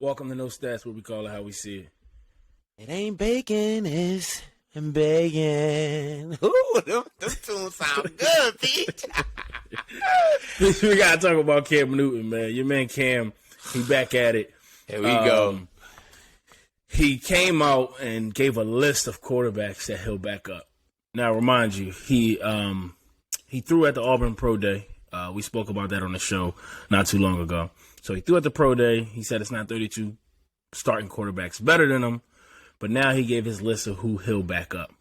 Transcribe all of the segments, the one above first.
Welcome to No Stats, where we call it how we see it. It ain't bacon, it's bacon. Ooh, them tunes sound good, Pete. We gotta talk about Cam Newton, man. Your man Cam, he back at it. Here we go. He came out and gave a list of quarterbacks that he'll back up. Now, remind you, he threw at the Auburn Pro Day. We spoke about that on the show not too long ago. So he threw at the Pro Day. He said it's not 32 starting quarterbacks better than him. But now he gave his list of who he'll back up.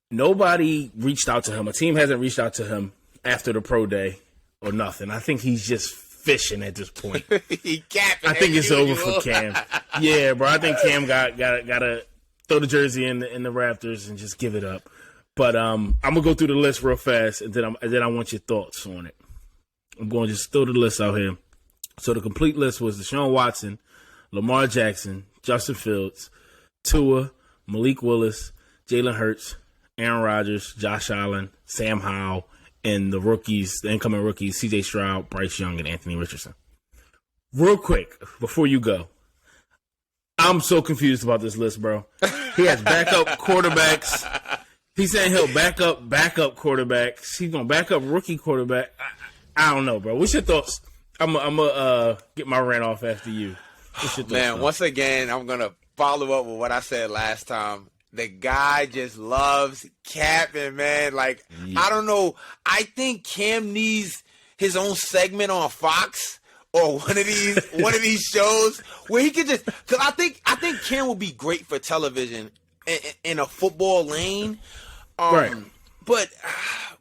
Nobody reached out to him. A team hasn't reached out to him after the Pro Day or nothing. I think he's just fishing at this point. He capping. I think it's over for Cam. Yeah, bro. I think Cam got to throw the jersey in the Raptors and just give it up. But I'm gonna go through the list real fast, and then I want your thoughts on it. I'm going to just throw the list out here. So the complete list was Deshaun Watson, Lamar Jackson, Justin Fields, Tua, Malik Willis, Jalen Hurts, Aaron Rodgers, Josh Allen, Sam Howell, and the incoming rookies, C.J. Stroud, Bryce Young, and Anthony Richardson. Real quick, before you go, I'm so confused about this list, bro. He has backup quarterbacks. He's saying he'll back up quarterbacks. He's going to back up rookie quarterback. I don't know, bro. What's your thoughts? I'm gonna get my rant off after you. What's your thoughts, Man, once again, I'm going to follow up with what I said last time. The guy just loves capping, man. Like, yeah. I don't know. I think Cam needs his own segment on Fox or one of these shows where he could just, because I think Cam would be great for television in a football lane. Right. But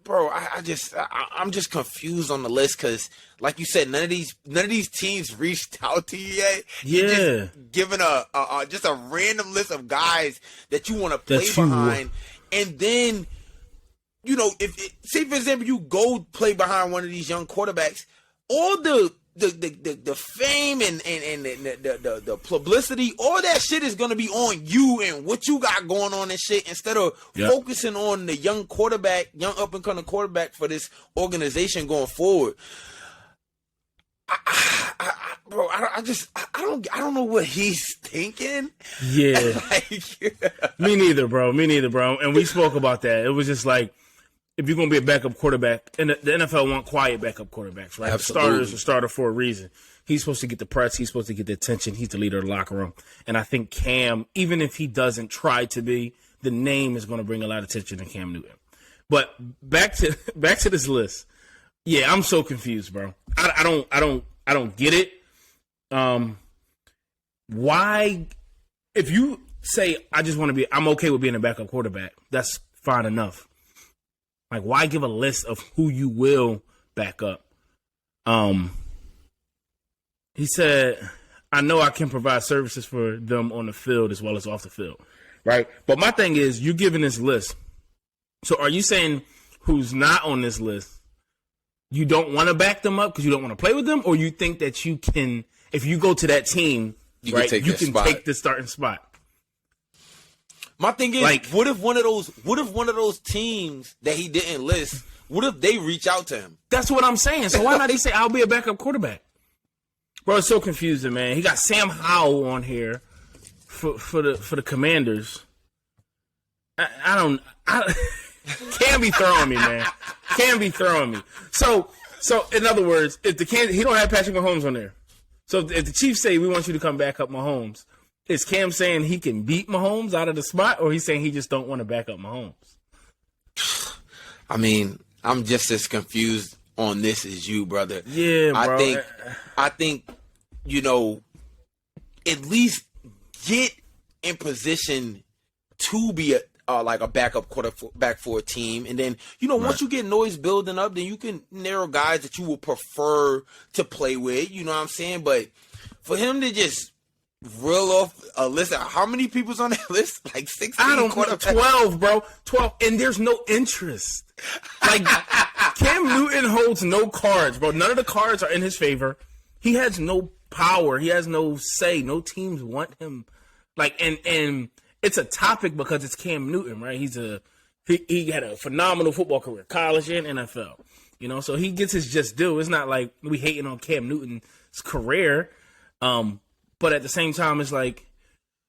bro, I'm just confused on the list because, like you said, none of these teams reached out to you yet. Yeah, you're just giving just a random list of guys that you want to play behind, and then say for example you go play behind one of these young quarterbacks, all the fame and the publicity, all that shit is gonna be on you and what you got going on and shit, instead of focusing on the young up and coming quarterback for this organization going forward. I don't know what he's thinking. Yeah, Me neither, bro. And we spoke about that. It was just like, if you're going to be a backup quarterback, and the NFL want quiet backup quarterbacks, right? Absolutely. The starter's a starter for a reason. He's supposed to get the press. He's supposed to get the attention. He's the leader of the locker room. And I think Cam, even if he doesn't try to be, the name is going to bring a lot of attention to Cam Newton. But back to this list. Yeah, I'm so confused, bro. I don't get it. Why, if you say I'm okay with being a backup quarterback, that's fine enough. Like, why give a list of who you will back up? He said, I know I can provide services for them on the field as well as off the field, right? But my thing is, you're giving this list. So are you saying who's not on this list, you don't want to back them up because you don't want to play with them? Or you think that you can, if you go to that team, you can take the starting spot? My thing is, like, what if one of those teams that he didn't list, what if they reach out to him? That's what I'm saying. So why not he say, I'll be a backup quarterback? Bro, it's so confusing, man. He got Sam Howell on here for the Commanders. Can't be throwing me, man. Can't be throwing me. So in other words, if he don't have Patrick Mahomes on there. So if the Chiefs say, we want you to come back up Mahomes, is Cam saying he can beat Mahomes out of the spot, or he's saying he just don't want to back up Mahomes? I mean, I'm just as confused on this as you, brother. Yeah, bro. I think, at least get in position to be a backup quarterback for a team, and then once you get noise building up, then you can narrow guys that you would prefer to play with. You know what I'm saying? But for him to just reel off a list of how many people's on that list? Like 16? I don't know. 12, bro. 12. And there's no interest. Like, Cam Newton holds no cards, bro. None of the cards are in his favor. He has no power. He has no say. No teams want him. Like, and it's a topic because it's Cam Newton, right? He had a phenomenal football career, college and NFL. So he gets his just due. It's not like we hating on Cam Newton's career. But at the same time, it's like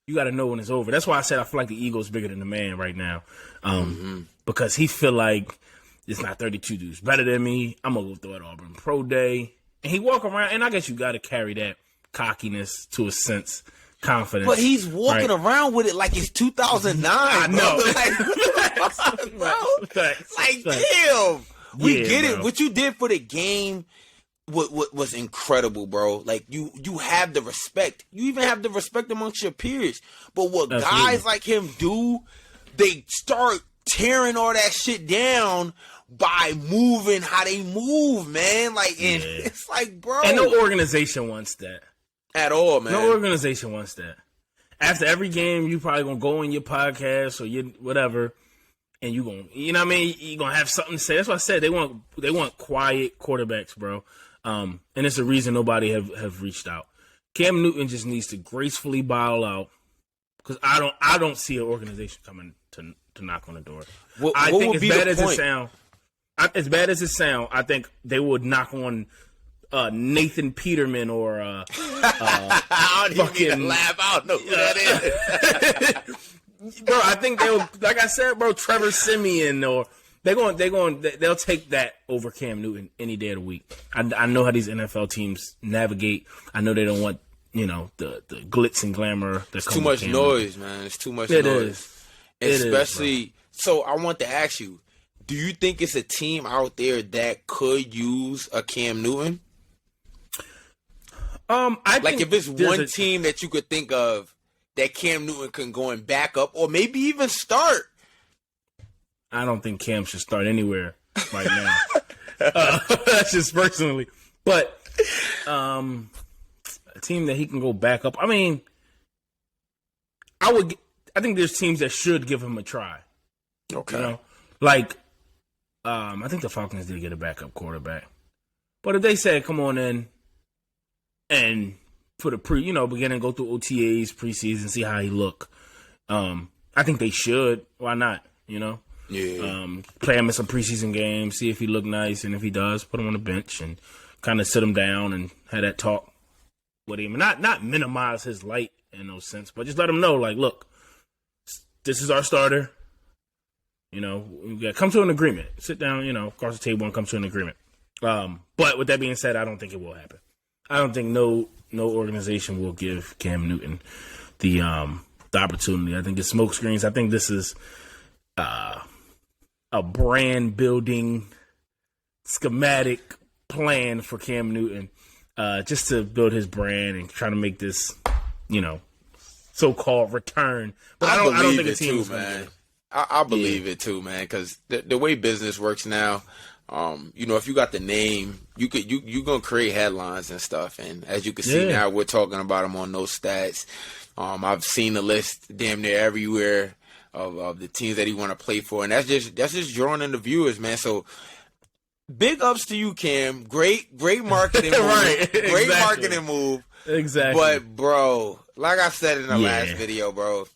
you got to know when it's over. That's why I said I feel like the ego's bigger than the man right now, because he feel like it's not 32 dudes better than me. I'm gonna go throw it Auburn Pro Day, and he walk around. And I guess you got to carry that cockiness to a sense. Confidence. But he's walking around with it like it's 2009. I know. Damn. We get it. What you did for the game was incredible, bro. Like, you have the respect. You even have the respect amongst your peers. But what guys like him do, they start tearing all that shit down by moving how they move, man. Like, and it's like, bro. And no organization wants that. At all, man. No organization wants that. After every game, you probably gonna go on your podcast or your whatever, and you know what I mean? You gonna have something to say. That's what I said. They want quiet quarterbacks, bro. And it's the reason nobody have reached out. Cam Newton just needs to gracefully bow out, because I don't see an organization coming to knock on the door. I think as bad as it sound, I think they would knock on Nathan Peterman or I don't even need to laugh. I don't know who that is. Bro, I think they'll, like I said, bro, Trevor Siemian, or they'll take that over Cam Newton any day of the week. I know how these NFL teams navigate. I know they don't want, the glitz and glamour. It's too much noise, man. It's too much noise. Especially, so I want to ask you, do you think it's a team out there that could use a Cam Newton? If it's one team that you could think of that Cam Newton can go and back up, or maybe even start. I don't think Cam should start anywhere right now. That's just personally, but a team that he can go back up. I mean, I think there's teams that should give him a try. Okay, I think the Falcons did get a backup quarterback, but if they said, "Come on in," and for the beginning, go through OTAs, preseason, see how he look. I think they should. Why not? Yeah. Play him in some preseason games, see if he look nice, and if he does, put him on the bench and kind of sit him down and have that talk with him. And not minimize his light in no sense, but just let him know, like, look, this is our starter. We got to come to an agreement. Sit down, across the table and come to an agreement. But with that being said, I don't think it will happen. I don't think no organization will give Cam Newton the opportunity. I think it's smokescreens. I think this is a brand building schematic plan for Cam Newton, just to build his brand and try to make this, so-called return. But I don't think the team is man. I believe it too, man, because the way business works now. If you got the name, you gonna create headlines and stuff. And as you can see now, we're talking about him on those stats. I've seen the list damn near everywhere of the teams that he want to play for, and that's just drawing in the viewers, man. So big ups to you, Cam. Great marketing move. Right, great marketing move. Exactly. But bro, like I said in the last video, bro.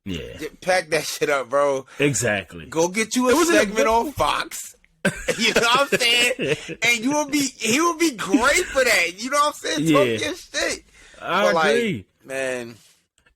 Yeah. Pack that shit up, bro. Exactly. Go get you a segment on Fox. You know what I'm saying? And he will be great for that. You know what I'm saying? Yeah. Talk your shit. I agree. Man.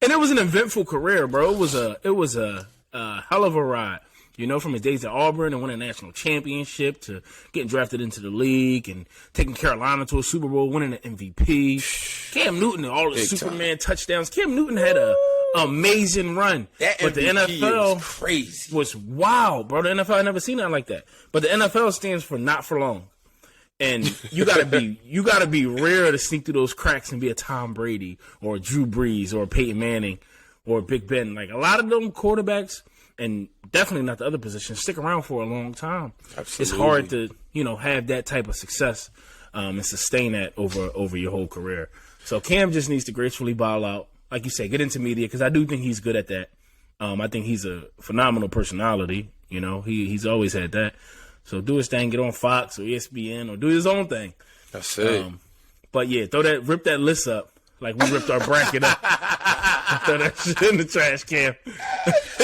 And it was an eventful career, bro. It was a hell of a ride. From his days at Auburn and winning a national championship to getting drafted into the league and taking Carolina to a Super Bowl, winning an MVP. Cam Newton and all the Superman touchdowns. Cam Newton had a amazing run. But the NFL was crazy. Was wild, bro. The NFL, I never seen nothing like that. But the NFL stands for not for long. And you gotta be rare to sneak through those cracks and be a Tom Brady or a Drew Brees or a Peyton Manning or a Big Ben. Like, a lot of them quarterbacks, and definitely not the other positions, stick around for a long time. Absolutely. It's hard to, have that type of success and sustain that over your whole career. So Cam just needs to gracefully bow out. Like you say, get into media, because I do think he's good at that. I think he's a phenomenal personality. He's always had that. So do his thing, get on Fox or ESPN or do his own thing. That's it. But yeah, rip that list up like we ripped our bracket up. Throw that shit in the trash can.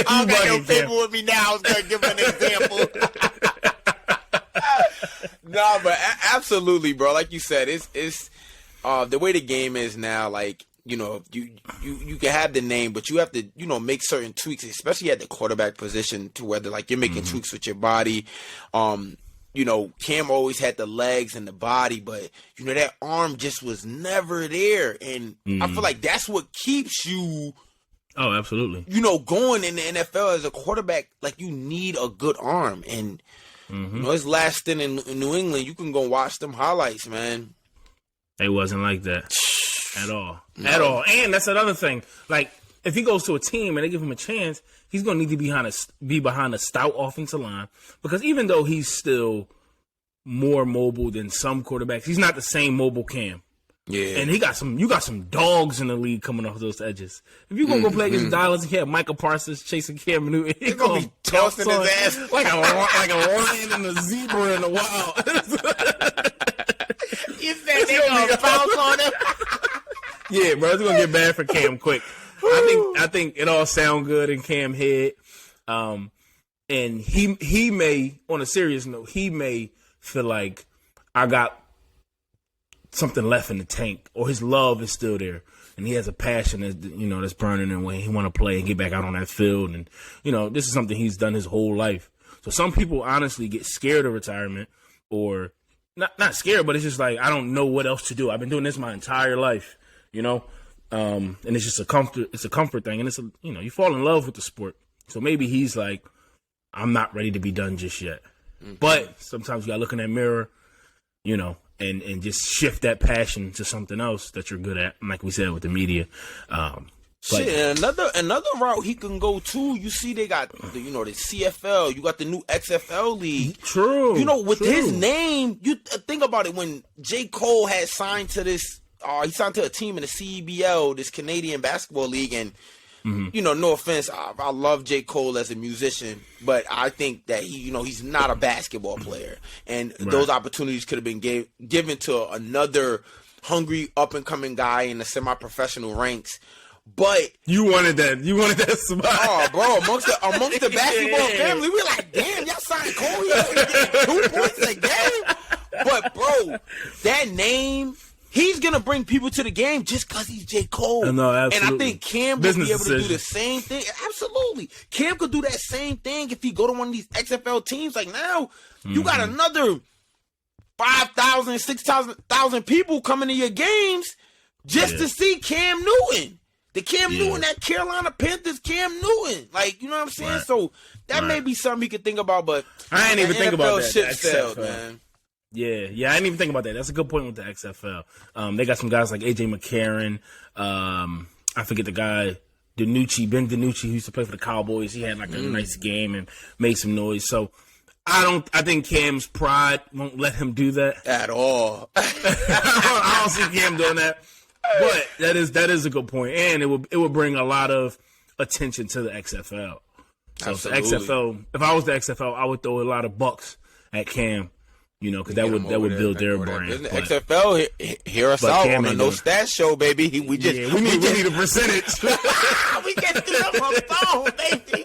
I don't got no paper with me now. I was going to give an example. No, but absolutely, bro. Like you said, it's the way the game is now. Like, you know, you can have the name, but you have to, you know, make certain tweaks, especially at the quarterback position, to whether like you're making tweaks with your body. You know, Cam always had the legs and the body, but you know that arm just was never there, and I feel like that's what keeps you. Oh, absolutely. You know, going in the NFL as a quarterback, like you need a good arm, and you know his last stint in New England, you can go watch them highlights, man. It wasn't like that at all. No. At all. And that's another thing. Like, if he goes to a team and they give him a chance, he's going to need to be behind a stout offensive line. Because even though he's still more mobile than some quarterbacks, he's not the same mobile Cam. Yeah. And you got some dogs in the league coming off those edges. If you're going to go play against Dallas and you have Michael Parsons chasing Cam Newton, he's going to be tossing his ass like a lion and a zebra in the wild. You said they're going to bounce on him? Yeah, bro, it's going to get bad for Cam quick. I think it all sound good in Cam head. And he may, on a serious note, he may feel like I got something left in the tank, or his love is still there, and he has a passion that's burning, and when he want to play and get back out on that field, and this is something he's done his whole life. So some people honestly get scared of retirement, or not scared, but it's just like, I don't know what else to do. I've been doing this my entire life, and it's just a comfort thing, and it's you fall in love with the sport. So maybe he's like, I'm not ready to be done just yet. But sometimes you gotta look in that mirror, and just shift that passion to something else that you're good at, like we said with the media. Another route he can go to. You see, they got the CFL. You got the new XFL league. True. His name, you think about it. When J. Cole had signed to this, he signed to a team in the CEBL, this Canadian basketball league, and no offense, I love J. Cole as a musician, but I think that he's not a basketball player, and those opportunities could have been given to another hungry up and coming guy in the semi-professional ranks. But you wanted that spot. Oh, bro, amongst the basketball family, we're like, damn, y'all signed Cole. He's getting 2 points a game. But bro, that name. He's going to bring people to the game just because he's J. Cole. No, absolutely. And I think Cam will be able to do the same thing. Absolutely. Cam could do that same thing if he go to one of these XFL teams. Like now, you got another 5,000, 6,000 people coming to your games just to see Cam Newton. The Cam Newton, that Carolina Panthers Cam Newton. Like, you know what I'm saying? Right. So that may be something he could think about, but I ain't even think about that. Ship failed, man. Yeah, I didn't even think about that. That's a good point with the XFL. They got some guys like AJ McCarron. I forget the guy, Ben DiNucci, who used to play for the Cowboys. He had like a nice game and made some noise. So I think Cam's pride won't let him do that at all. I don't see Cam doing that. But that is a good point, and it would bring a lot of attention to the XFL. So if I was the XFL, I would throw a lot of bucks at Cam. Because that would build their brand. XFL, hear us out on a no stat show, baby. We need a percentage. We get to them on the phone, baby.